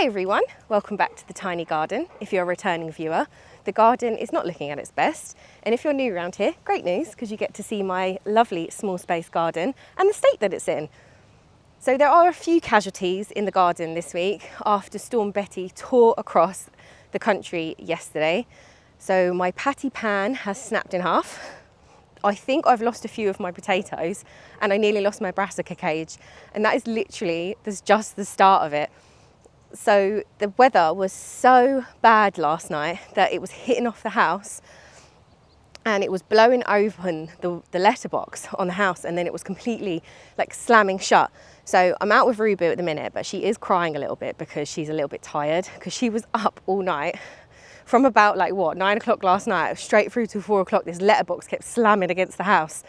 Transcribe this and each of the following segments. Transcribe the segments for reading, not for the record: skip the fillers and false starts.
Hi everyone, welcome back to the tiny garden. If you're a returning viewer, the garden is not looking at its best, and if you're new around here, great news, because you get to see my lovely small space garden and the state that it's in. So there are a few casualties in the garden this week after Storm Betty tore across the country yesterday. So my patty pan has snapped in half. I think I've lost a few of my potatoes, and I nearly lost my brassica cage, and that is literally just the start of it. So the weather was so bad last night that it was hitting off the house and it was blowing open the letterbox on the house, and then it was completely like slamming shut. So I'm out with Rubu at the minute, but she is crying a little bit because she's a little bit tired, because she was up all night from about 9 o'clock last night straight through to 4 o'clock. This letterbox kept slamming against the house.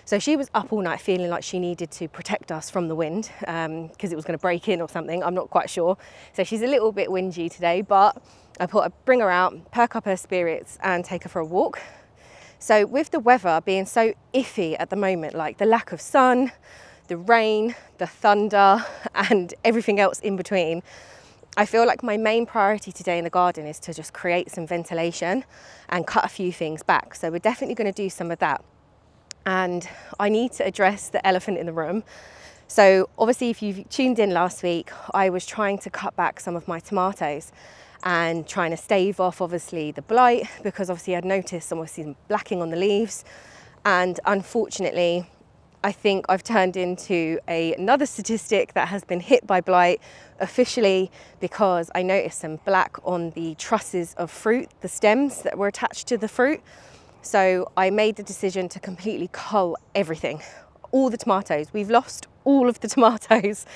So she was up all night feeling like she needed to protect us from the wind because it was going to break in or something. I'm not quite sure. So she's a little bit whingy today, but I thought I'd bring her out, perk up her spirits and take her for a walk. So with the weather being so iffy at the moment, like the lack of sun, the rain, the thunder and everything else in between, I feel like my main priority today in the garden is to just create some ventilation and cut a few things back. So we're definitely going to do some of that. And I need to address the elephant in the room. So obviously, if you've tuned in last week, I was trying to cut back some of my tomatoes and trying to stave off obviously the blight, because obviously I'd noticed some blacking on the leaves. And unfortunately, I think I've turned into another statistic that has been hit by blight officially, because I noticed some black on the trusses of fruit, the stems that were attached to the fruit. So I made the decision to completely cull everything, all the tomatoes. We've lost all of the tomatoes.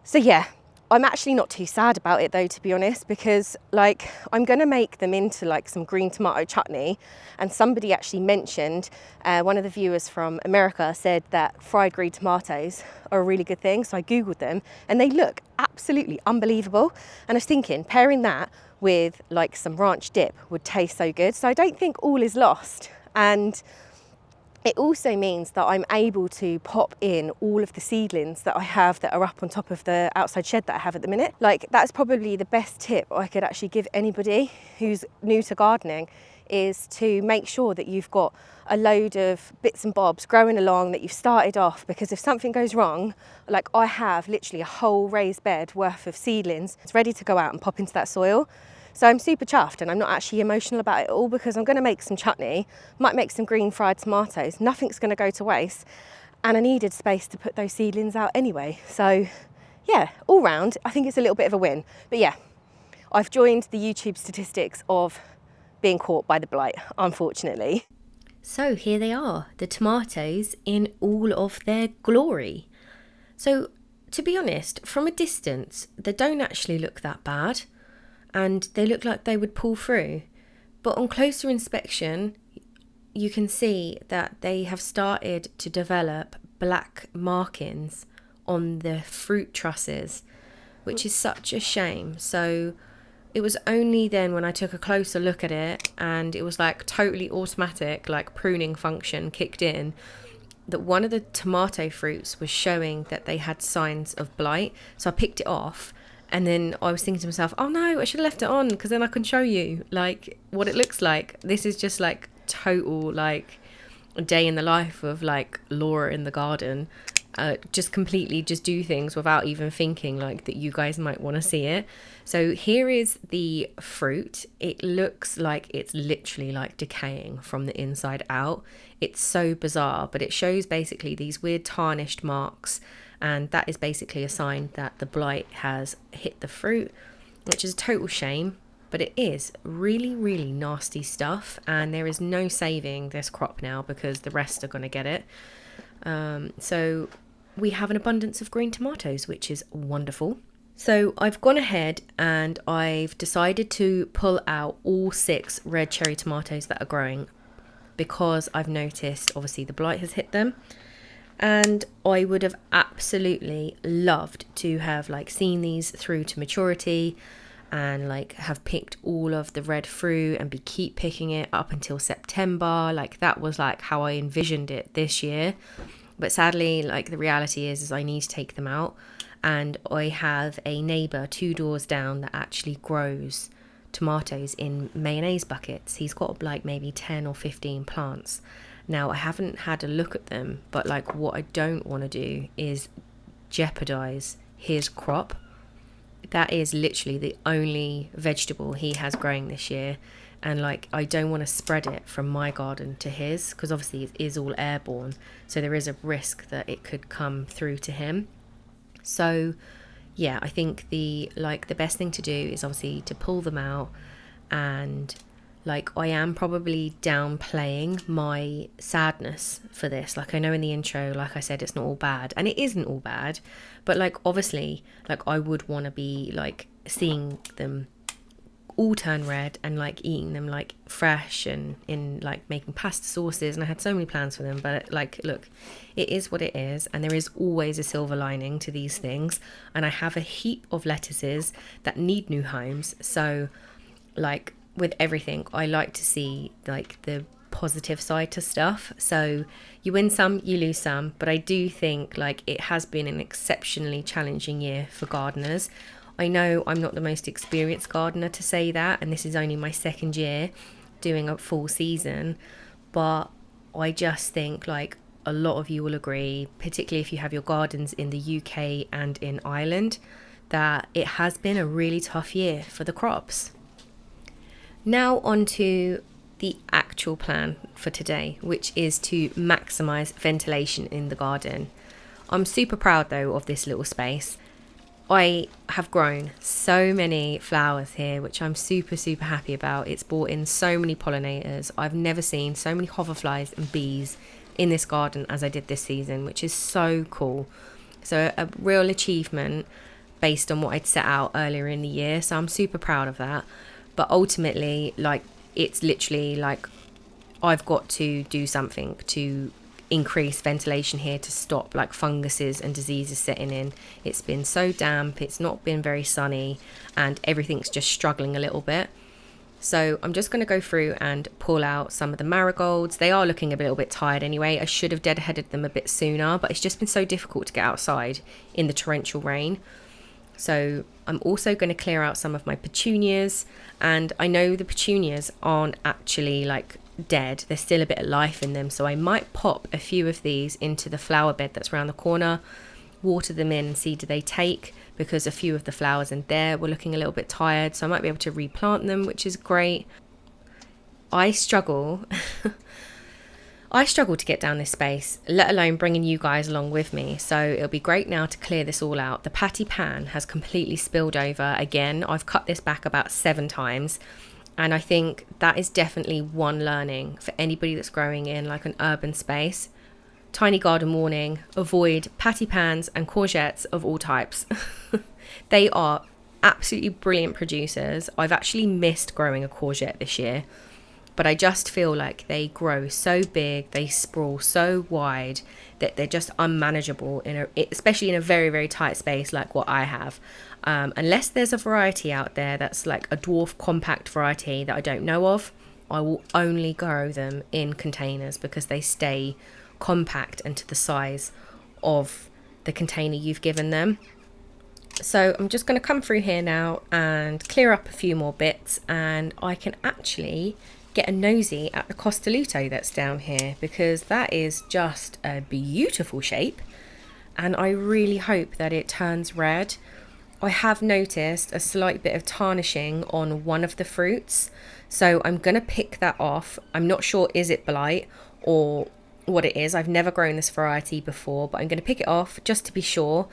So yeah, I'm actually not too sad about it though, to be honest, because I'm going to make them into some green tomato chutney. And somebody actually mentioned, one of the viewers from America said that fried green tomatoes are a really good thing. So I Googled them and they look absolutely unbelievable. And I was thinking pairing that with some ranch dip would taste so good. So I don't think all is lost. And it also means that I'm able to pop in all of the seedlings that I have that are up on top of the outside shed that I have at the minute. That's probably the best tip I could actually give anybody who's new to gardening, is to make sure that you've got a load of bits and bobs growing along that you've started off, because if something goes wrong, I have literally a whole raised bed worth of seedlings, it's ready to go out and pop into that soil. So I'm super chuffed, and I'm not actually emotional about it all, because I'm going to make some chutney, might make some green fried tomatoes, nothing's going to go to waste, and I needed space to put those seedlings out anyway. So yeah, all round, I think it's a little bit of a win. But yeah, I've joined the YouTube statistics of being caught by the blight, unfortunately. So here they are, the tomatoes in all of their glory. So to be honest, from a distance, they don't actually look that bad. And they look like they would pull through. But on closer inspection, you can see that they have started to develop black markings on the fruit trusses, which is such a shame. So it was only then when I took a closer look at it, and it was totally automatic, pruning function kicked in, that one of the tomato fruits was showing that they had signs of blight. So I picked it off. And then I was thinking to myself, oh no, I should have left it on, because then I can show you what it looks like. This is just total a day in the life of Laura in the garden. Just completely just do things without even thinking that you guys might want to see it. So here is the fruit. It looks like it's literally decaying from the inside out. It's so bizarre, but it shows basically these weird tarnished marks. And that is basically a sign that the blight has hit the fruit, which is a total shame. But it is really, really nasty stuff. And there is no saving this crop now, because the rest are going to get it. So we have an abundance of green tomatoes, which is wonderful. So I've gone ahead and I've decided to pull out all 6 red cherry tomatoes that are growing, because I've noticed obviously the blight has hit them. And I would have absolutely loved to have seen these through to maturity and have picked all of the red fruit and keep picking it up until September. That was how I envisioned it this year. But sadly, the reality is I need to take them out. And I have a neighbour 2 doors down that actually grows tomatoes in mayonnaise buckets. He's got like maybe 10 or 15 plants. Now, I haven't had a look at them, but like what I don't want to do is jeopardize his crop. That is literally the only vegetable he has growing this year, and like I don't want to spread it from my garden to his, because obviously it is all airborne, so there is a risk that it could come through to him. So yeah, I think the best thing to do is obviously to pull them out, and like I am probably downplaying my sadness for this. Like I know in the intro, like I said, it's not all bad, and it isn't all bad, but like obviously like I would want to be like seeing them all turn red and like eating them like fresh and in like making pasta sauces, and I had so many plans for them, but like look, it is what it is, and there is always a silver lining to these things. And I have a heap of lettuces that need new homes, so like with everything I like to see like the positive side to stuff. So you win some, you lose some, but I do think like it has been an exceptionally challenging year for gardeners. I know I'm not the most experienced gardener to say that, and this is only my 2nd year doing a full season, but I just think like a lot of you will agree, particularly if you have your gardens in the UK and in Ireland, that it has been a really tough year for the crops. Now on to the actual plan for today, which is to maximise ventilation in the garden. I'm super proud though of this little space. I have grown so many flowers here, which I'm super happy about. It's brought in so many pollinators. I've never seen so many hoverflies and bees in this garden as I did this season, which is so cool. So a real achievement based on what I'd set out earlier in the year. So I'm super proud of that. But ultimately, like, it's literally like I've got to do something to increase ventilation here to stop like funguses and diseases setting in. It's been so damp, it's not been very sunny, and everything's just struggling a little bit. So I'm just going to go through and pull out some of the marigolds. They are looking a little bit tired anyway. I should have deadheaded them a bit sooner, but it's just been so difficult to get outside in the torrential rain. So I'm also going to clear out some of my petunias, and I know the petunias aren't actually like dead, there's still a bit of life in them, so I might pop a few of these into the flower bed that's around the corner, water them in and see do they take, because a few of the flowers in there were looking a little bit tired, so I might be able to replant them, which is great. I struggle to get down this space, let alone bringing you guys along with me, so it'll be great now to clear this all out. The patty pan has completely spilled over again. I've cut this back about 7 times, and I think that is definitely one learning for anybody that's growing in like an urban space. Tiny garden warning: avoid patty pans and courgettes of all types. They are absolutely brilliant producers. I've actually missed growing a courgette this year, but I just feel like they grow so big, they sprawl so wide that they're just unmanageable especially in a very tight space like what I have. Unless there's a variety out there that's like a dwarf compact variety that I don't know of, I will only grow them in containers because they stay compact and to the size of the container you've given them. So I'm just going to come through here now and clear up a few more bits, and I can actually get a nosy at the Costaluto that's down here, because that is just a beautiful shape, and I really hope that it turns red. I have noticed a slight bit of tarnishing on one of the fruits, so I'm going to pick that off. I'm not sure is it blight or what it is. I've never grown this variety before, but I'm going to pick it off just to be sure.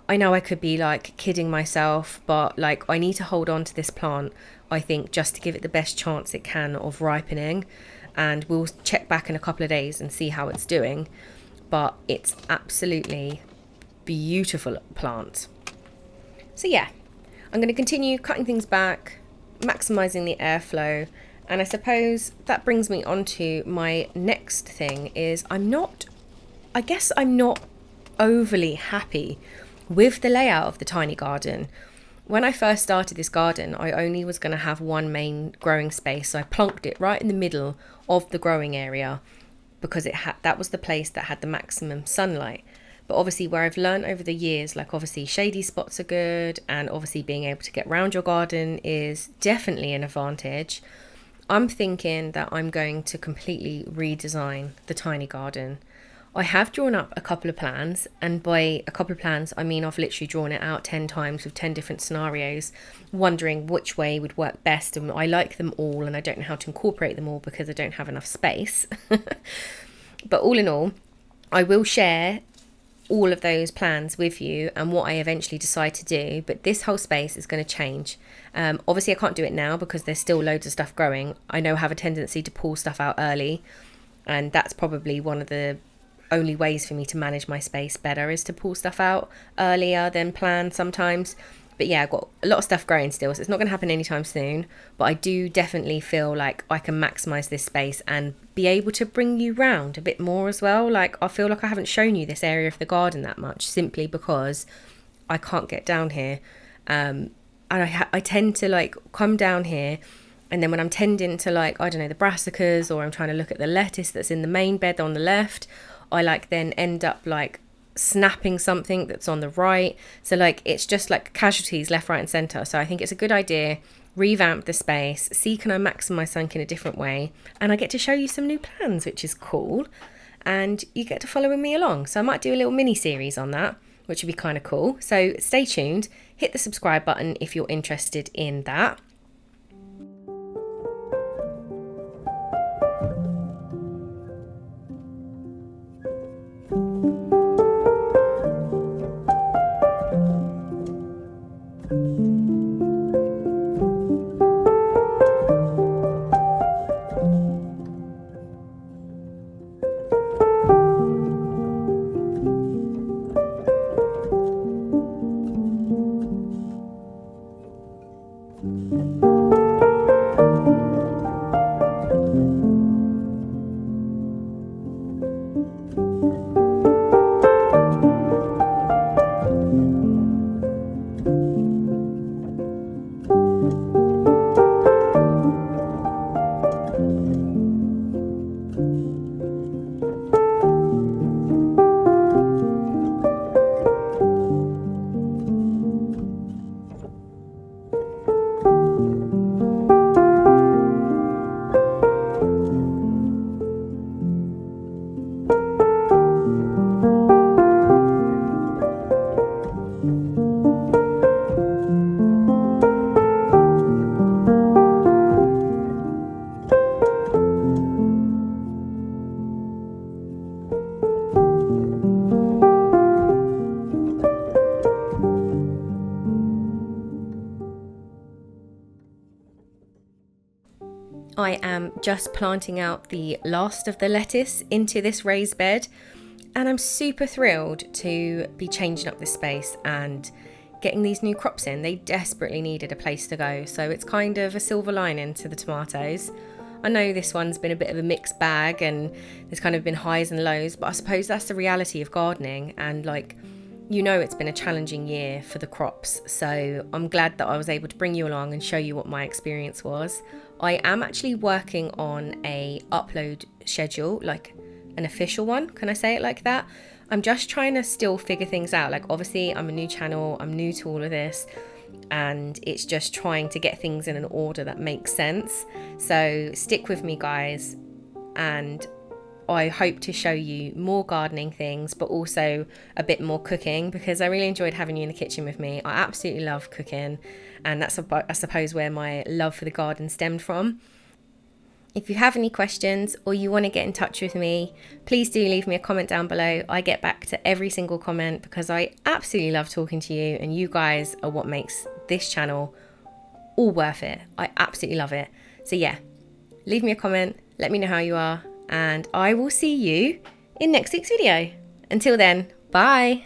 I know I could be like kidding myself, but like I need to hold on to this plant, I think, just to give it the best chance it can of ripening, and we'll check back in a couple of days and see how it's doing. But it's absolutely beautiful plant. So yeah, I'm going to continue cutting things back, maximizing the airflow, and I suppose that brings me on to my next thing is I'm not overly happy with the layout of the tiny garden. When I first started this garden, I only was going to have one main growing space, so I plonked it right in the middle of the growing area because that was the place that had the maximum sunlight. But obviously where I've learned over the years, like obviously shady spots are good, and obviously being able to get around your garden is definitely an advantage. I'm thinking that I'm going to completely redesign the tiny garden. I have drawn up a couple of plans, and by a couple of plans I mean I've literally drawn it out 10 times with 10 different scenarios, wondering which way would work best, and I like them all and I don't know how to incorporate them all because I don't have enough space. But all in all, I will share all of those plans with you and what I eventually decide to do, but this whole space is going to change. Obviously I can't do it now because there's still loads of stuff growing. I know I have a tendency to pull stuff out early, and that's probably one of the only ways for me to manage my space better, is to pull stuff out earlier than planned sometimes. But yeah, I've got a lot of stuff growing still, so it's not going to happen anytime soon, but I do definitely feel like I can maximize this space and be able to bring you round a bit more as well. Like, I feel like I haven't shown you this area of the garden that much, simply because I can't get down here. And I tend to like come down here, and then when I'm tending to, like, I don't know, the brassicas, or I'm trying to look at the lettuce that's in the main bed on the left, I like then end up like snapping something that's on the right. So like, it's just like casualties left, right and centre. So I think it's a good idea, revamp the space, see can I maximise something in a different way, and I get to show you some new plans, which is cool, and you get to follow me along. So I might do a little mini series on that, which would be kind of cool. So stay tuned, hit the subscribe button if you're interested in that. I am just planting out the last of the lettuce into this raised bed, and I'm super thrilled to be changing up this space and getting these new crops in. They desperately needed a place to go, so it's kind of a silver lining to the tomatoes. I know this one's been a bit of a mixed bag and there's kind of been highs and lows, but I suppose that's the reality of gardening, and like, you know, it's been a challenging year for the crops, so I'm glad that I was able to bring you along and show you what my experience was. I am actually working on a upload schedule, like an official one, can I say it like that? I'm just trying to still figure things out. Like, obviously I'm a new channel, I'm new to all of this, and it's just trying to get things in an order that makes sense. So stick with me, guys, and I hope to show you more gardening things, but also a bit more cooking, because I really enjoyed having you in the kitchen with me. I absolutely love cooking, and that's I suppose where my love for the garden stemmed from. If you have any questions or you want to get in touch with me, please do leave me a comment down below. I get back to every single comment because I absolutely love talking to you, and you guys are what makes this channel all worth it. I absolutely love it. So yeah, leave me a comment, let me know how you are, and I will see you in next week's video. Until then, bye.